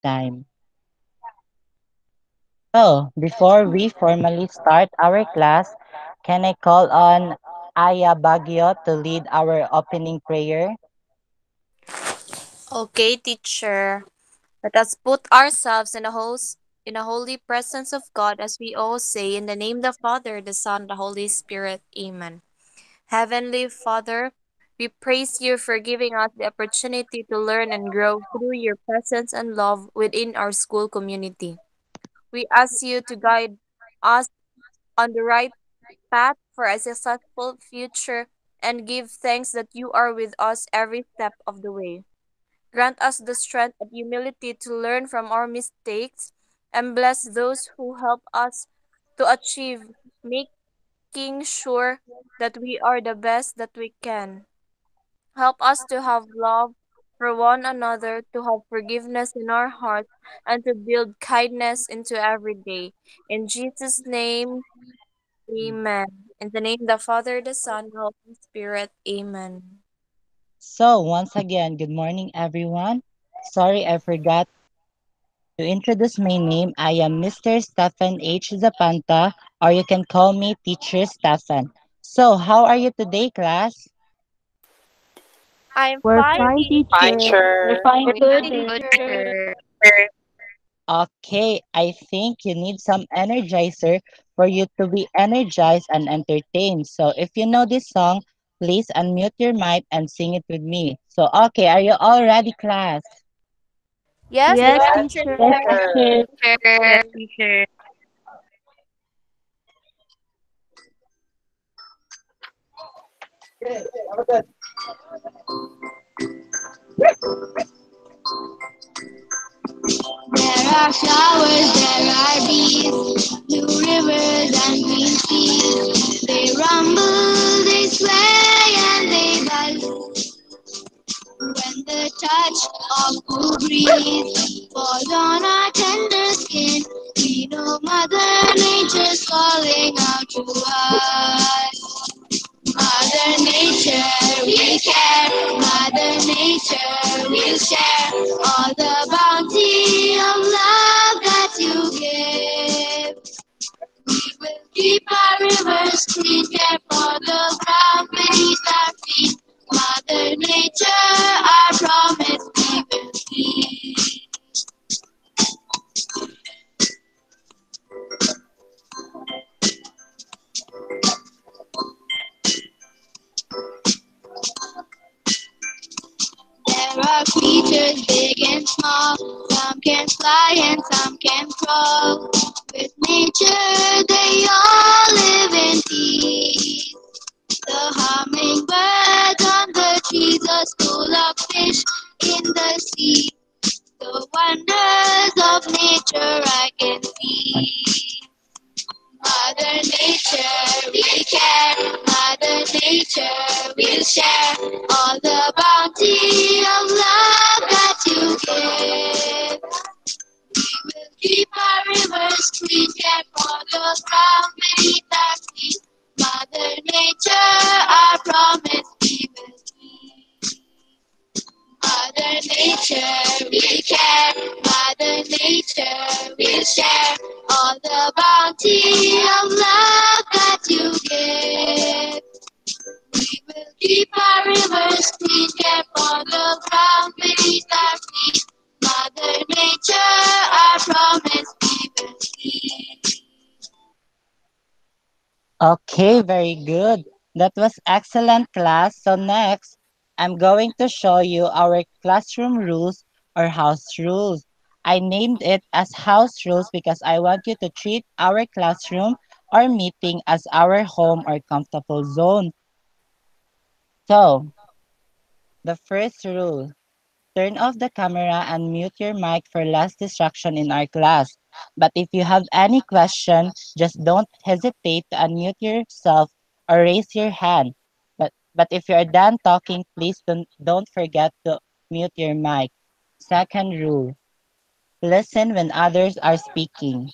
time. So, before we formally start our class, can I call on Aya Baguio to lead our opening prayer? Okay, teacher. Let us put ourselves in the holy presence of God as we all say in the name of the Father, the Son, the Holy Spirit. Amen. Heavenly Father, we praise you for giving us the opportunity to learn and grow through your presence and love within our school community. We ask you to guide us on the right path for a successful future and give thanks that you are with us every step of the way. Grant us the strength and humility to learn from our mistakes and bless those who help us to achieve, making sure that we are the best that we can. Help us to have love for one another, to have forgiveness in our hearts, and to build kindness into every day. In Jesus' name, amen. In the name of the Father, the Son, the Holy Spirit, amen. So, once again, good morning, everyone. Sorry, I forgot to introduce my name. I am Mr. Stephen H. Zapanta, or you can call me Teacher Stephen. So, how are you today, class? I'm We're fine, fine, teacher. We're We're fine, fine, teacher. good good teacher. teacher. Okay, I think you need some energizer for you to be energized and entertained. So, if you know this song, please unmute your mic and sing it with me. So, okay, are you all ready, class? Yes, Yes, teacher. teacher. Yes, teacher. Yes, teacher. There are flowers, there are bees, blue rivers and green seas. They rumble, they sway and they buzz when the touch of cool breeze falls on our tender skin. We know Mother Nature's calling out to us. Mother Nature, we care. Mother Nature, we'll share all the bounty of love that you give. We will keep our rivers clean, care for the ground beneath our feet. Mother Nature, our promise we will keep. There are creatures big and small, some can fly and some can crawl. With nature they all live in peace. The hummingbird on the trees, a school of fish in the sea. The wonders of nature I can see. Mother Nature, we care. Mother Nature, we'll share all the bounty of love that you give. We will keep our rivers clean, care for the ground beneath our feet. Mother Nature, our promise we will keep. Mother Nature, we care. Mother Nature, we'll share all the bounty of love that you give. We will keep our rivers clean, care for the ground beneath our feet. Mother Nature, our promise we will keep. Okay, very good. That was excellent, class. So, next, I'm going to show you our classroom rules or house rules. I named it as house rules because I want you to treat our classroom or meeting as our home or comfortable zone. So, the first rule, turn off the camera and mute your mic for less distraction in our class. But if you have any question, just don't hesitate to unmute yourself or raise your hand. But if you're done talking, please don't forget to mute your mic. Second rule, listen when others are speaking.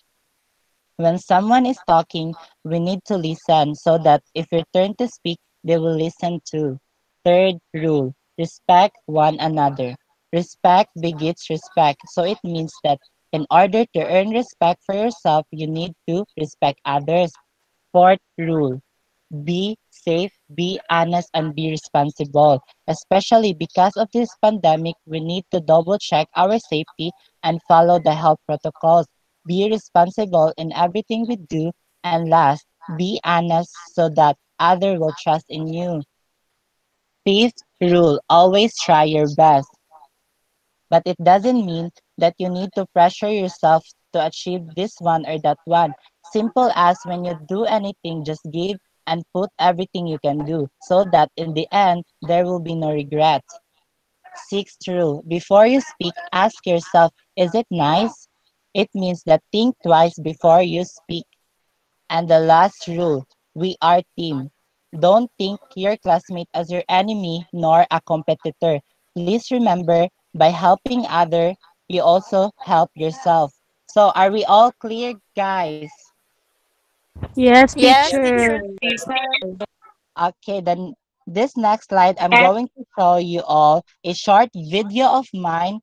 When someone is talking, we need to listen so that if your turn to speak, they will listen too. Third rule, respect one another. Respect begets respect. So it means that in order to earn respect for yourself, you need to respect others. Fourth rule, be safe, be honest, and be responsible. Especially because of this pandemic, we need to double check our safety and follow the health protocols. Be responsible in everything we do. And last, be honest so that others will trust in you. Fifth rule, always try your best. But it doesn't mean that you need to pressure yourself to achieve this one or that one. Simple as when you do anything, just give and put everything you can do so that in the end, there will be no regret. Sixth rule, before you speak, ask yourself, is it nice? It means that think twice before you speak. And the last rule, we are team. Don't think your classmate as your enemy nor a competitor. Please remember, by helping other, you also help yourself. So are we all clear, guys? Yes, Yes, teacher. teacher. Okay, then this next slide, I'm going to show you all a short video of mine.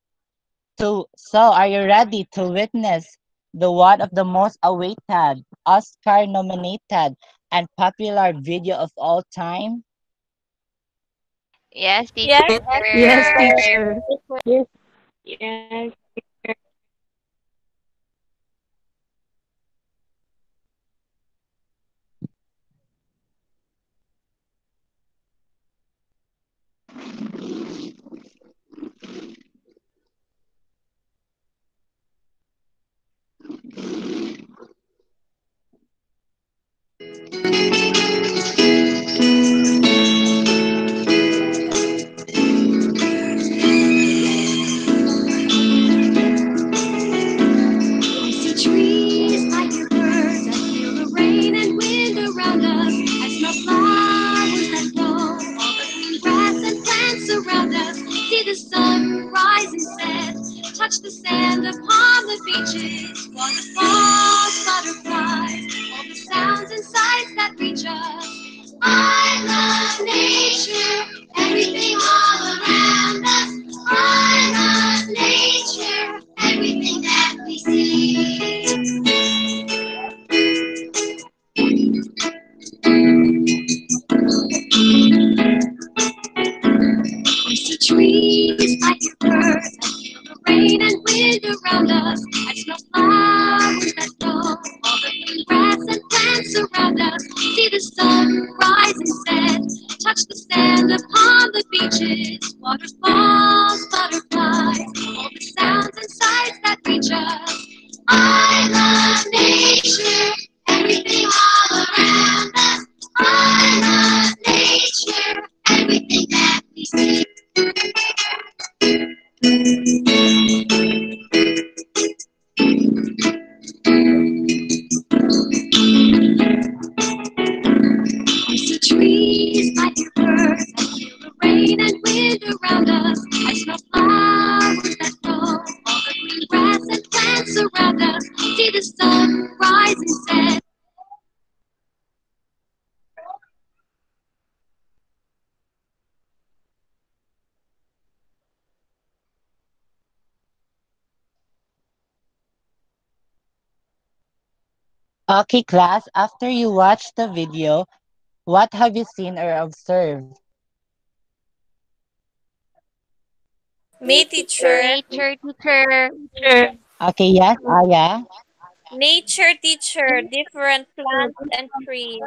So are you ready to witness the one of the most awaited, Oscar nominated, and popular video of all time? Yes, Yes, Yes, teacher. teacher. teacher. Yes. I see trees, I hear birds, I feel the rain and wind around us. I smell flowers that grow, all the green grass and plants around us. See the sun rise and set, touch the sand upon the beaches, waterfalls, butterflies, all the sounds and sights that reach us. I love nature, everything all around us. I love nature, everything that we see. I see trees, I hear birds, I feel the rain and wind around us. I smell flowers that grow, all the green grass and plants around us. See the sun rise and set, touch the sand upon the beaches, waterfalls, butterflies, all the sounds and sights that reach us. I love nature, everything all around us. I love nature, everything that we see. I see trees, I hear birds, I feel the rain and wind around us. I smell flowers that grow, all the green grass and plants around us. See the sun rise and set. Okay, class, after you watch the video, what have you seen or observed? Me, teacher. Nature teacher. Okay, yes, Aya. Nature, teacher. Different plants and trees.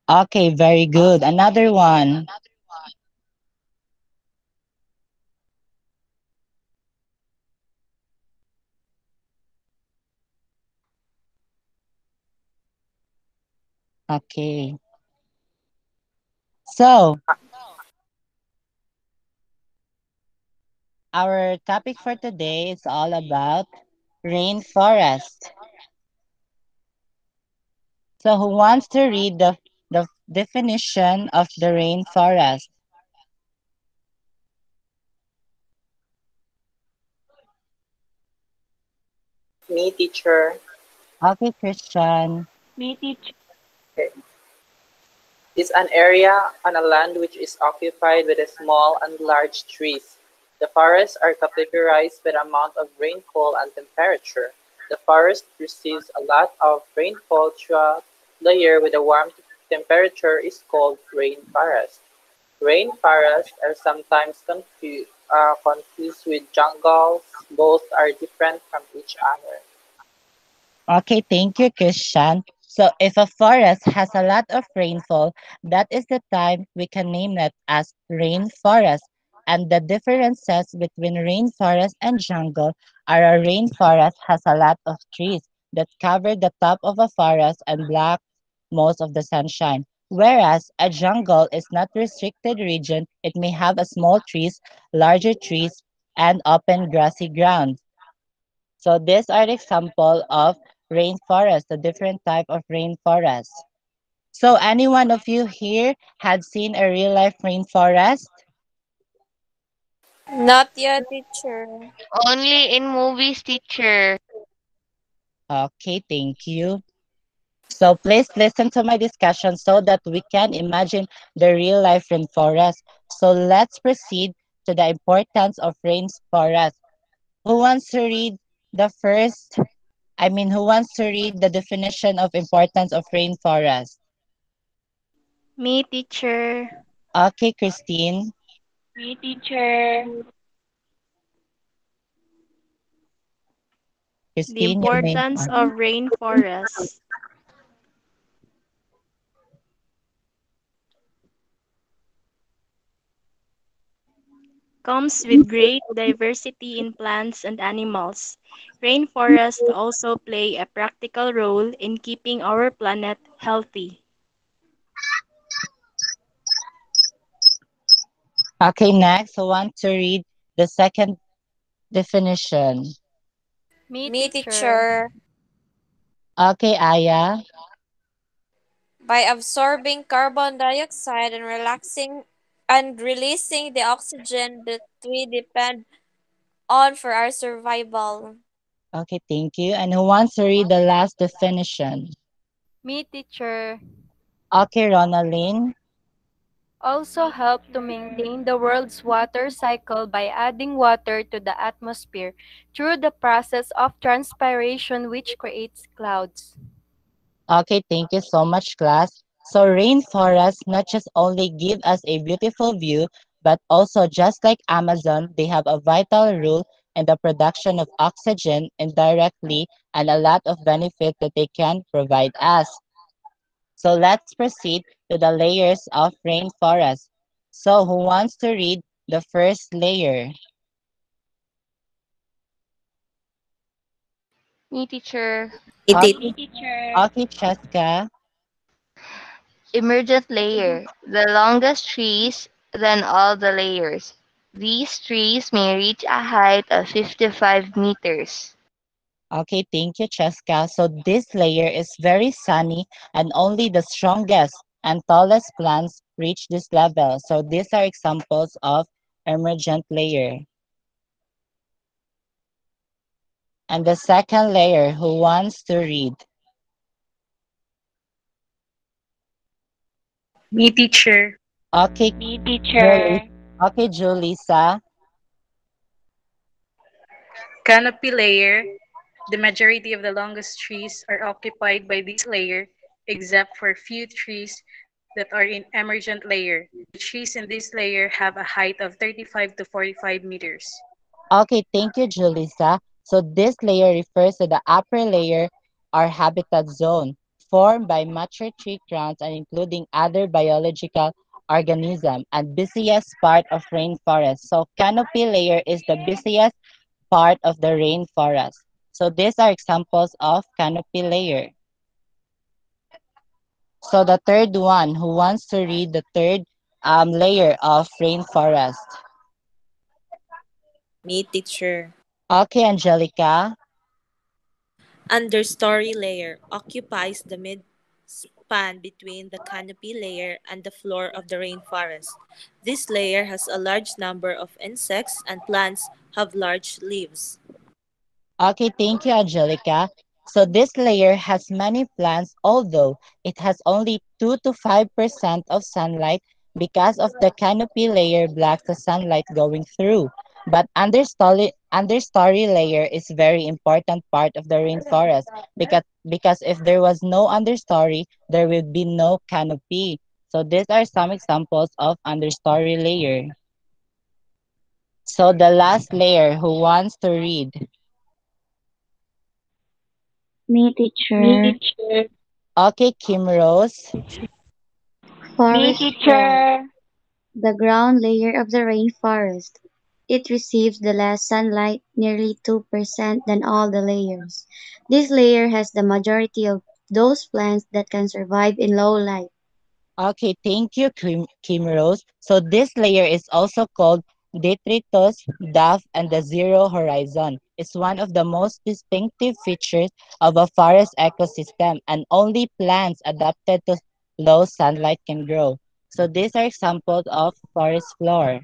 Okay, very good. Another one. Okay. So, our topic for today is all about rainforest. So, who wants to read the definition of the rainforest? Me, teacher. Okay, Christian. Me, teacher. Okay. It's an area on a land which is occupied with a small and large trees. The forests are categorized by the amount of rainfall and temperature. The forest receives a lot of rainfall throughout the year with a warm temperature is called rainforest. Rainforests are sometimes confused with jungles. Both are different from each other. Okay, thank you, Christian. So if a forest has a lot of rainfall, that is the time we can name it as rainforest. And the differences between rainforest and jungle are a rainforest has a lot of trees that cover the top of a forest and block most of the sunshine. Whereas a jungle is not restricted region, it may have a small trees, larger trees, and open grassy ground. So these are the example of rainforest, the different type of rainforest. So any one of you here had seen a real life rainforest? Not yet, teacher. Only in movies, teacher. Okay, thank you. So please listen to my discussion so that we can imagine the real life rainforest. So let's proceed to the importance of rainforest. Who wants to read the first? Who wants to read the definition of importance of rainforest? Me, teacher. Okay, Christine. Me, teacher. The Christine, your main importance of rainforests comes with great diversity in plants and animals. Rainforests also play a practical role in keeping our planet healthy. Okay, next, I want to read the second definition. Me, Me, teacher. teacher. Okay, Aya. By absorbing carbon dioxide and relaxing and releasing the oxygen that we depend on for our survival. Okay, thank you. And who wants to read the last definition? Me, teacher. Okay, Ronaldine. Also help to maintain the world's water cycle by adding water to the atmosphere through the process of transpiration which creates clouds. Okay, thank you so much, class. So rainforests not just only give us a beautiful view, but also just like Amazon, they have a vital role in the production of oxygen indirectly and a lot of benefit that they can provide us. So let's proceed to the layers of rainforest. So who wants to read the first layer? Me, teacher. It is. Me, Okay, teacher. okay, Cheska. Emergent layer. The longest trees than all the layers. These trees may reach a height of 55 meters. Okay, thank you, Cheska. So this layer is very sunny and only the strongest and tallest plants reach this level. So these are examples of emergent layer. And the second layer, who wants to read? Me, teacher. Okay, Me, Julie. teacher. Okay, Julissa. Canopy layer. The majority of the longest trees are occupied by this layer, except for few trees that are in emergent layer. The trees in this layer have a height of 35 to 45 meters. Okay, thank you, Julissa. So this layer refers to the upper layer or habitat zone formed by mature tree crowns and including other biological organisms and busiest part of rainforest. So canopy layer is the busiest part of the rainforest. So these are examples of canopy layer. So the third one, who wants to read the third layer of rainforest? Me, teacher. Okay, Angelica. Understory layer occupies the mid span between the canopy layer and the floor of the rainforest. This layer has a large number of insects and plants have large leaves. Okay, thank you, Angelica. So this layer has many plants, although it has only 2 to 5% of sunlight because of the canopy layer blocks the sunlight going through. But understory layer is very important part of the rainforest because if there was no understory, there would be no canopy. So these are some examples of understory layer. So the last layer, who wants to read? Me, Me, teacher. teacher. Okay, Kim Rose. Me, Forest floor. teacher. The ground layer of the rainforest. It receives the less sunlight, nearly 2% than all the layers. This layer has the majority of those plants that can survive in low light. Okay, thank you, Kim Rose. So this layer is also called detritus, depth, and the zero horizon. It's one of the most distinctive features of a forest ecosystem, and only plants adapted to low sunlight can grow. So these are examples of forest floor.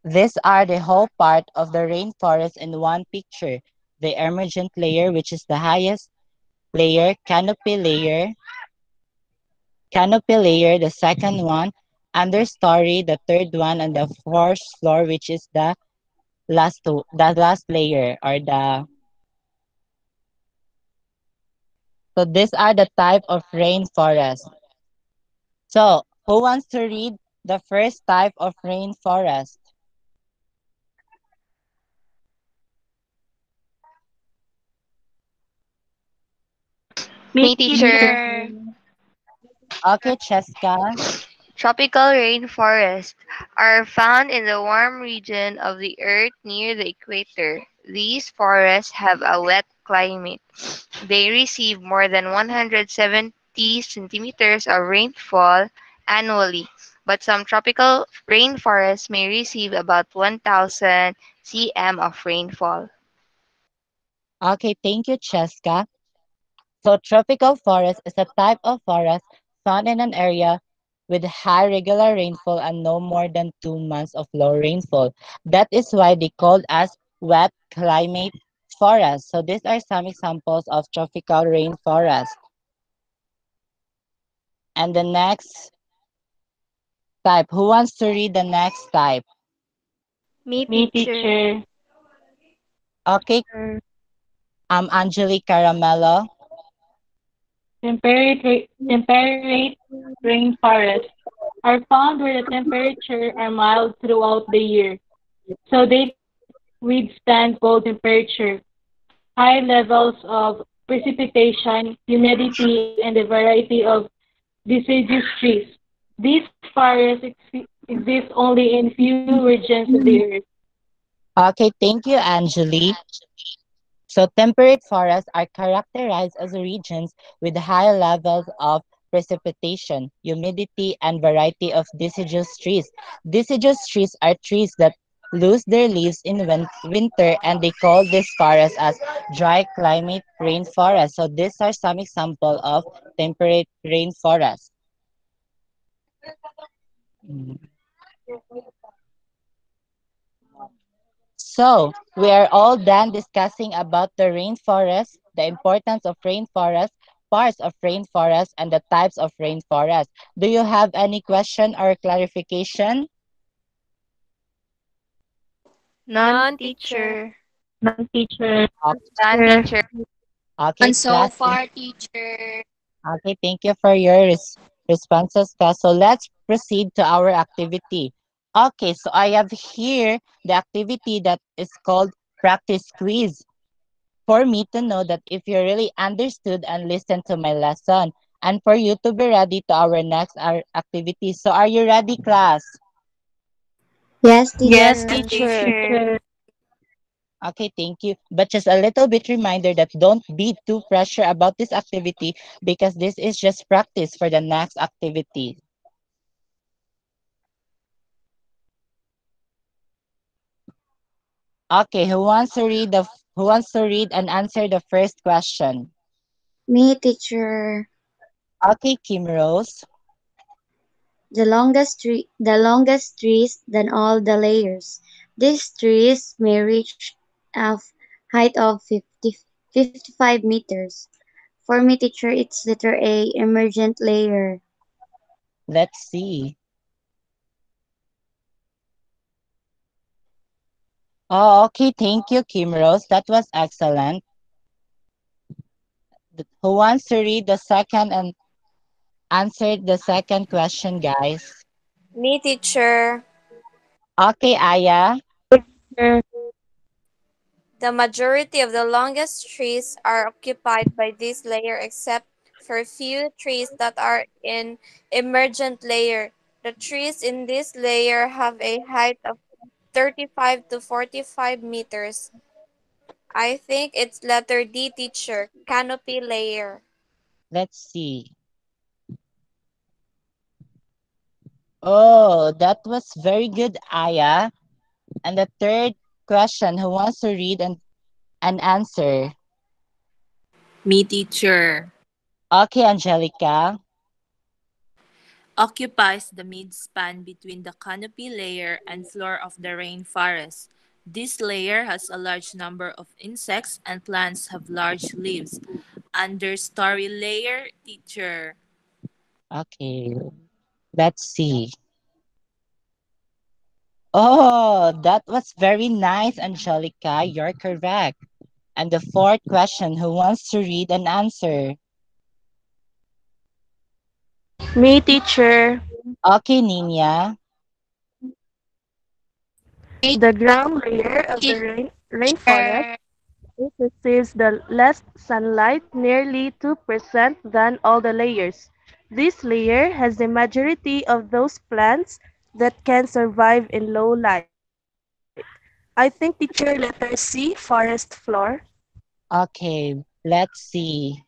These are the whole part of the rainforest in one picture. The emergent layer, which is the highest layer, canopy layer, the second one, understory, the third one, and the fourth floor, which is the last layer or the. So these are the type of rainforest. So who wants to read the first type of rainforest? Me, Me, Me, teacher. teacher. teacher. Okay, Cheska. Tropical rainforests are found in the warm region of the earth near the equator. These forests have a wet climate. They receive more than 170 centimeters of rainfall annually, but some tropical rainforests may receive about 1,000 cm of rainfall. Okay, thank you, Cheska. So tropical forest is a type of forest found in an area with high regular rainfall and no more than 2 months of low rainfall. That is why they called as wet climate forest. So these are some examples of tropical rainforest. And the next type, who wants to read the next type? Me, Me, teacher. teacher. Okay, Angelique Caramello. Temperate rainforests are found where the temperatures are mild throughout the year, so they withstand cold temperature, high levels of precipitation, humidity, and a variety of deciduous trees. These forests exist only in few regions of the earth. Okay, thank you, Angelique. So temperate forests are characterized as regions with high levels of precipitation, humidity, and variety of deciduous trees. Deciduous trees are trees that lose their leaves in winter, and they call this forest as dry climate rainforest. So these are some example of temperate rainforest. Mm. So, we are all done discussing about the rainforest, the importance of rainforest, parts of rainforest, and the types of rainforest. Do you have any question or clarification? None, None, teacher. teacher. Non teacher. Done, teacher. Okay, And so class. far, teacher. Okay, thank you for your responses, class. So let's proceed to our activity. Okay, so I have here the activity that is called practice quiz, for me to know that if you really understood and listened to my lesson, and for you to be ready to our next activity. So are you ready, class? Yes, Yes, Yes, teacher. teacher. teacher. Okay, thank you. But just a little bit reminder that don't be too pressure about this activity because this is just practice for the next activity. Okay, who wants to read and answer the first question? Me, teacher. Okay, Kim Rose. The longest trees than all the layers. These trees may reach a height of 55 meters. For me, teacher, it's letter A, emergent layer. Let's see. Oh, okay. Thank you, Kim Rose. That was excellent. Who wants to read the second and answer the second question, guys? Me, teacher. Okay, Aya. Sure. The majority of the longest trees are occupied by this layer except for few trees that are in emergent layer. The trees in this layer have a height of 35 to 45 meters. I think it's letter D, teacher. Canopy layer. Let's see. Oh, that was very good, Aya. And the third question, who wants to read and answer? Me, teacher. Okay, Angelica. Occupies the midspan between the canopy layer and floor of the rainforest. This layer has a large number of insects and plants have large leaves. Understory layer, teacher. Okay, let's see. Oh, that was very nice, Angelica. You're correct. And the fourth question, who wants to read and answer? Me, teacher. Okay, Nina. The ground layer of the rainforest, it receives the less sunlight, nearly 2% than all the layers. This layer has the majority of those plants that can survive in low light. I think, teacher, letter C, forest floor. Okay, let's see.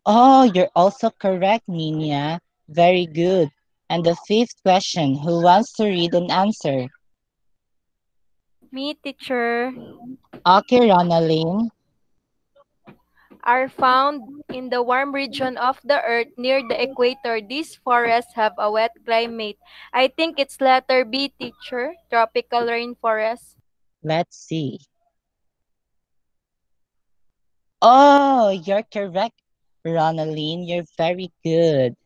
Oh, you're also correct, Nina. Very good. And the fifth question, who wants to read and answer? Me, teacher, Okay, Ronaldine. are found in the warm region of the earth near the equator. These forests have a wet climate. I think it's letter B, teacher. Tropical rainforest. Let's see. Oh, you're correct, Ronaldine. You're very good.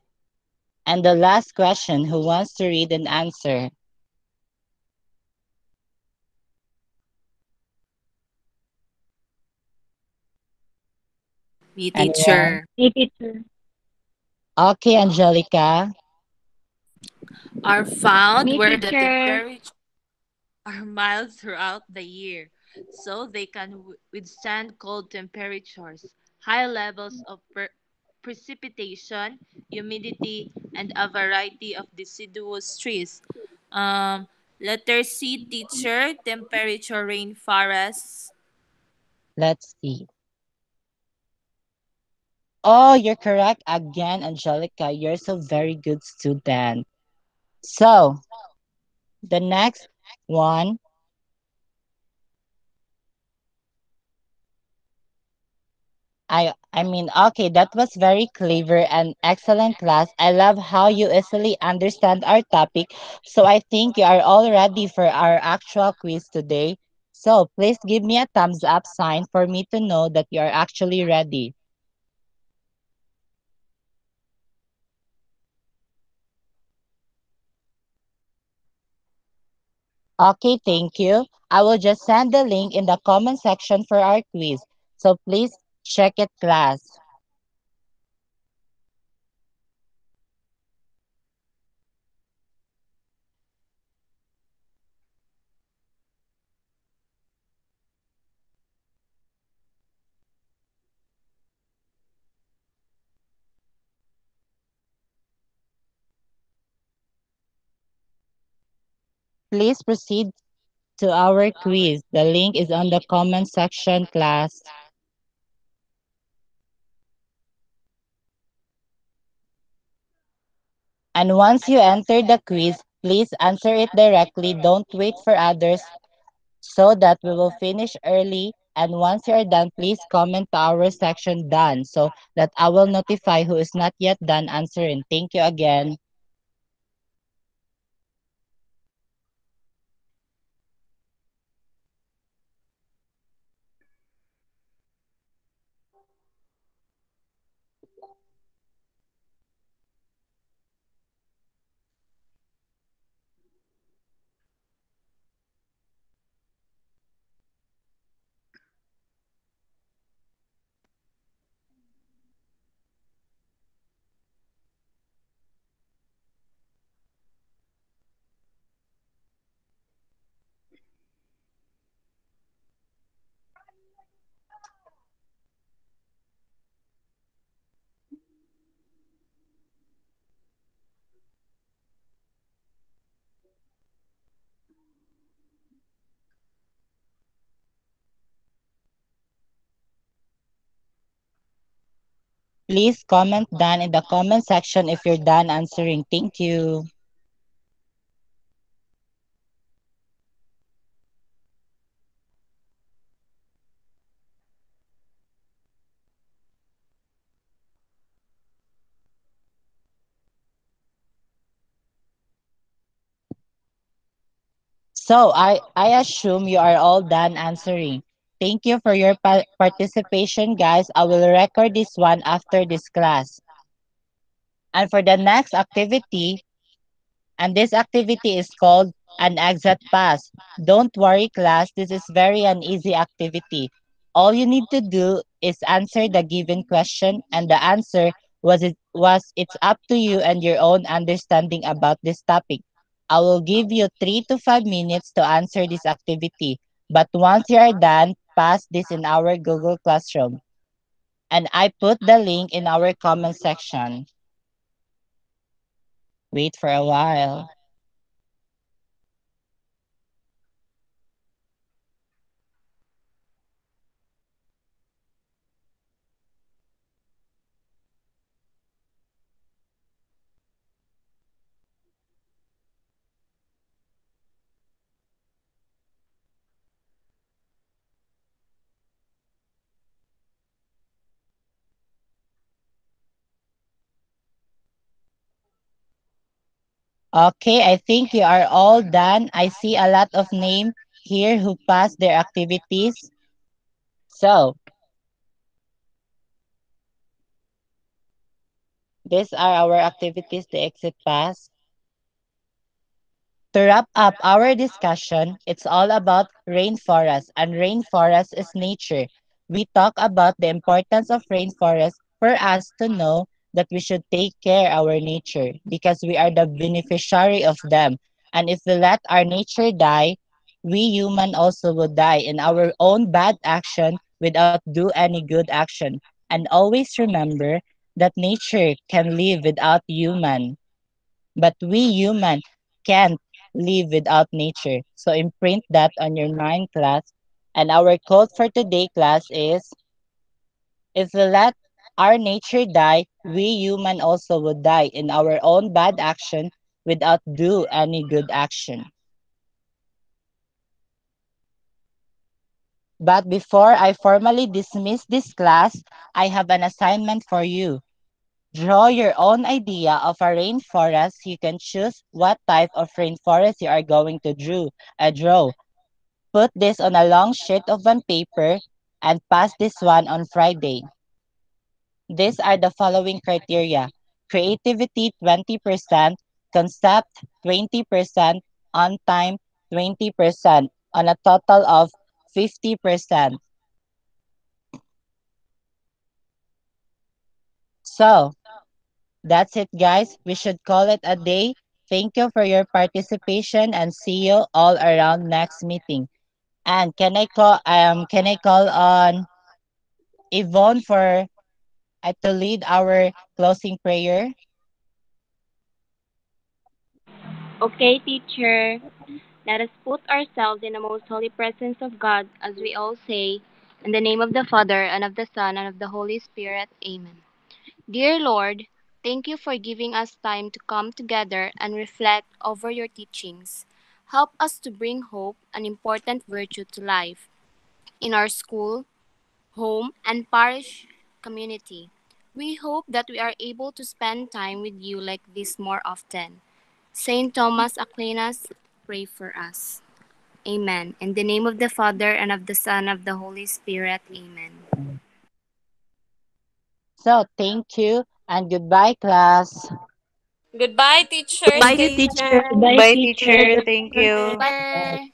And the last question, who wants to read and answer? Me, Anyone? teacher. Me, teacher. Okay, Angelica. Are found Me, where the teacher. temperature are mild throughout the year, so they can withstand cold temperatures, high levels of precipitation, humidity, and a variety of deciduous trees. Um, Letter C, teacher, temperature rainforests. Let's see. Oh, you're correct again, Angelica. You're so very good student. So, the next one, okay, that was very clever and excellent class. I love how you easily understand our topic. So I think you are all ready for our actual quiz today. So please give me a thumbs up sign for me to know that you are actually ready. Okay, thank you. I will just send the link in the comment section for our quiz. So please check it, class. Please proceed to our quiz. The link is on the comment section, class. And once you enter the quiz, please answer it directly. Don't wait for others so that we will finish early. And once you are done, please comment to our section done so that I will notify who is not yet done answering. Thank you again. Please comment down in the comment section if you're done answering. Thank you. So I assume you are all done answering. Thank you for your participation, guys. I will record this one after this class. And for the next activity, and this activity is called an exit pass. Don't worry, class. This is very an easy activity. All you need to do is answer the given question, and the answer was it's up to you and your own understanding about this topic. I will give you 3 to 5 minutes to answer this activity. But once you are done, pass this in our Google Classroom. And I put the link in our comment section. Wait for a while. Okay, I think you are all done. I see a lot of names here who passed their activities. So, these are our activities to exit pass. To wrap up our discussion, it's all about rainforest, and rainforest is nature. We talk about the importance of rainforest for us to know that we should take care our nature because we are the beneficiary of them. And if we let our nature die, we human also will die in our own bad action without do any good action. And always remember that nature can live without human, but we human can't live without nature. So imprint that on your mind, class. And our quote for today, class, is if we let our nature die, we human also would die in our own bad action without do any good action. But before I formally dismiss this class, I have an assignment for you. Draw your own idea of a rainforest. You can choose what type of rainforest you are going to draw. Put this on a long sheet of one paper and pass this one on Friday. These are the following criteria: creativity 20%, concept 20%, on time 20%, on a total of 50%. So, that's it, guys. We should call it a day. Thank you for your participation and see you all around next meeting. And can I call on Yvonne for to lead our closing prayer? Okay, teacher. Let us put ourselves in the most holy presence of God as we all say, in the name of the Father, and of the Son, and of the Holy Spirit. Amen. Dear Lord, thank you for giving us time to come together and reflect over your teachings. Help us to bring hope, an important virtue, to life in our school, home, and parish community. We hope that we are able to spend time with you like this more often. Saint Thomas Aquinas, pray for us. Amen. In the name of the Father, and of the Son, and of the Holy Spirit. Amen. So thank you and goodbye, class. Goodbye, teacher. Goodbye, Stay teacher. tuned. Bye, Bye, teacher. teacher. Good Thank morning. you. Bye.